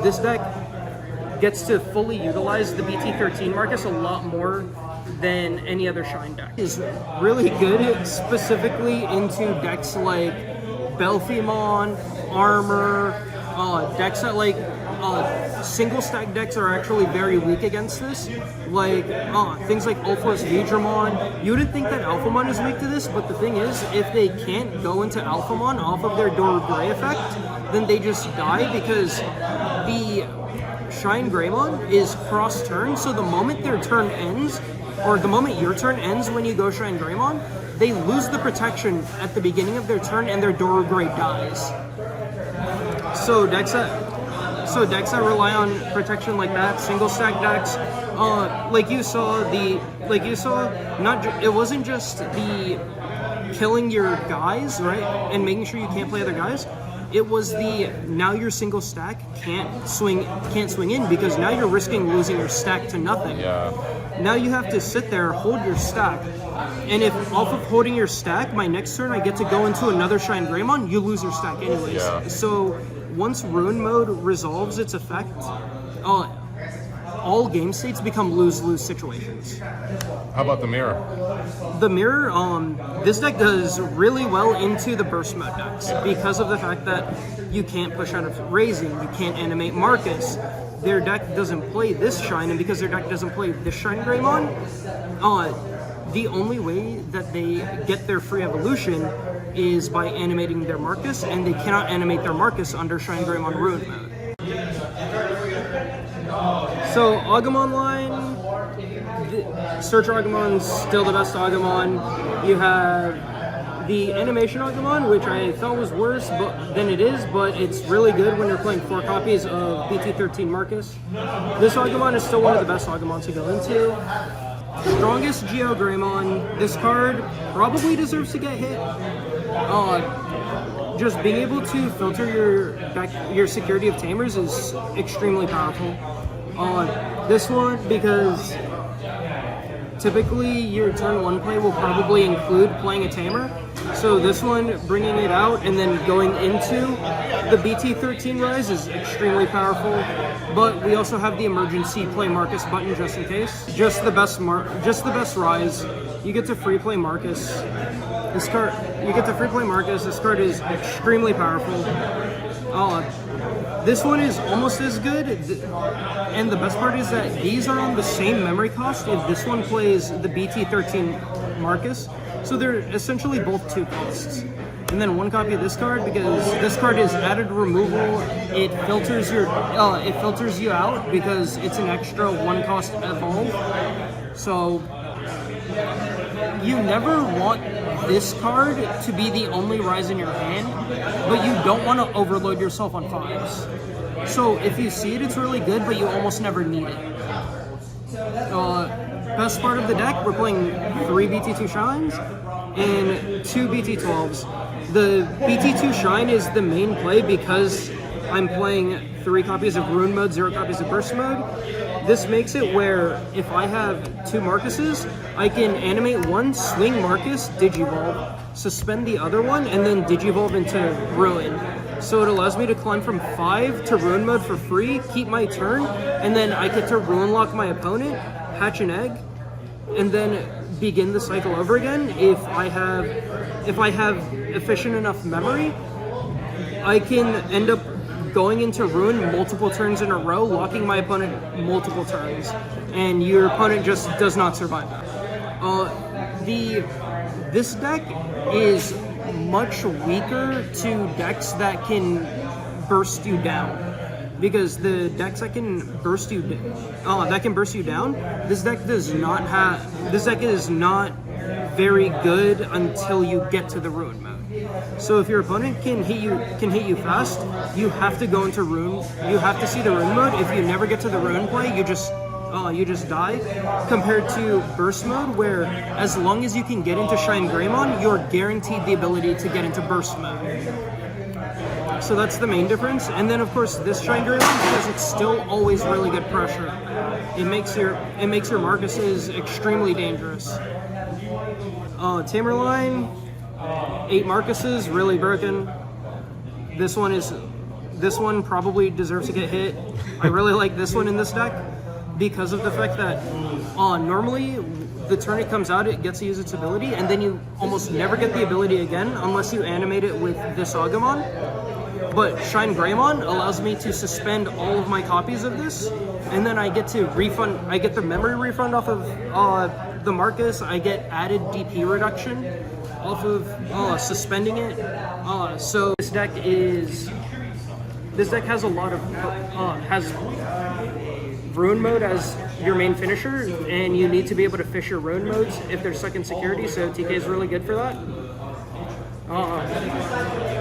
this deck gets to fully utilize the BT13 Marcus a lot more than any other Shine deck. Is really good specifically into decks like Belphemon, Armor, decks that like single stack decks are actually very weak against this. Like things like Ulfos Digimon. You wouldn't think that Alphamon is weak to this, but the thing is, if they can't go into Alphamon off of their Door Gray effect, then they just die because the Shinegreymon is cross turn. So the moment their turn ends, or the moment your turn ends when you go Shinegreymon, they lose the protection at the beginning of their turn and their Door Gray dies. So decks that rely on protection like that, single stack decks, it wasn't just the killing your guys, right, and making sure you can't play other guys. It was the now your single stack can't swing in because now you're risking losing your stack to nothing. Yeah. Now you have to sit there, hold your stack, and if off of holding your stack, my next turn I get to go into another Shinegreymon, you lose your stack anyways. Yeah. So once Ruin Mode resolves its effect, all game states become lose-lose situations. How about the mirror? The mirror, this deck does really well into the burst mode decks because of the fact that you can't push out of Raising, you can't animate Marcus. Their deck doesn't play this Shine, and because their deck doesn't play this Shinegreymon, the only way that they get their free evolution is by animating their Marcus, and they cannot animate their Marcus under Shinegreymon Ruin mode. So Agumon line, Search Agumon's still the best Agumon. You have the animation Agumon, which I thought was worse than it is, but it's really good when you're playing 4 copies of BT13 Marcus. This Agumon is still one of the best Agumons to go into. Strongest Geogreymon. This card probably deserves to get hit. Just being able to filter your security of Tamers is extremely powerful. This one, because typically your turn 1 play will probably include playing a Tamer. So this one, bringing it out and then going into the BT13 Rise is extremely powerful. But we also have the emergency play Marcus button just in case. Just the best Rise. You get to free play Marcus. This card is extremely powerful. This one is almost as good, and the best part is that these are on the same memory cost if this one plays the BT13 Marcus, so they're essentially both 2 costs. And then 1 copy of this card, because this card is added removal, it filters you out because it's an extra 1 cost evolve. So you never want this card to be the only Rise in your hand, but you don't want to overload yourself on 5s. So if you see it, it's really good, but you almost never need it. Best part of the deck, we're playing 3 BT2 Shines and 2 BT12s. The BT2 Shine is the main play because I'm playing 3 copies of Ruin Mode, 0 copies of Burst Mode. This makes it where if I have 2 Marcuses, I can animate 1, swing Marcus, Digivolve, suspend the other one, and then Digivolve into Ruin. So it allows me to climb from 5 to Ruin Mode for free, keep my turn, and then I get to Ruin Lock my opponent, hatch an egg, and then begin the cycle over again. If I have efficient enough memory, I can end up going into Ruin multiple turns in a row, locking my opponent multiple turns, and your opponent just does not survive that. This deck is much weaker to decks that can burst you down, because the decks that can burst you down, this deck is not very good until you get to the Ruin mode. So if your opponent can hit you fast, you have to go into Ruin. You have to see the Ruin mode. If you never get to the Ruin play, you just die. Compared to Burst mode, where as long as you can get into Shinegreymon, you're guaranteed the ability to get into Burst mode. So that's the main difference. And then of course this Shinegreymon, because it's still always really good pressure, it makes your Marcuses extremely dangerous. Tamerline, 8 Marcuses, really broken. This one is this one probably deserves to get hit. I really like this one in this deck because of the fact that normally the turn it comes out, it gets to use its ability, and then you almost never get the ability again unless you animate it with this Agumon. But Shinegreymon allows me to suspend all of my copies of this, and then I get to refund. I get the memory refund off of the Marcus. I get added DP reduction off of suspending it. So this deck has a lot of has Ruin Mode as your main finisher, and you need to be able to fish your Ruin modes if they're stuck in security. So TK is really good for that.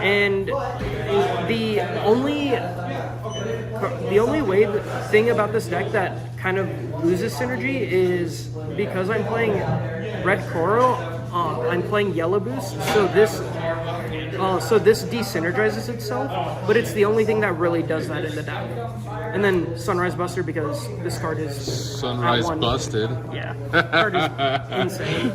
And the only thing about this deck that kind of loses synergy is because I'm playing Red Coral, I'm playing Yellow Boost, so this desynergizes itself, but it's the only thing that really does that in the deck. And then Sunrise Buster, because this card is Sunrise busted. Yeah, card is insane.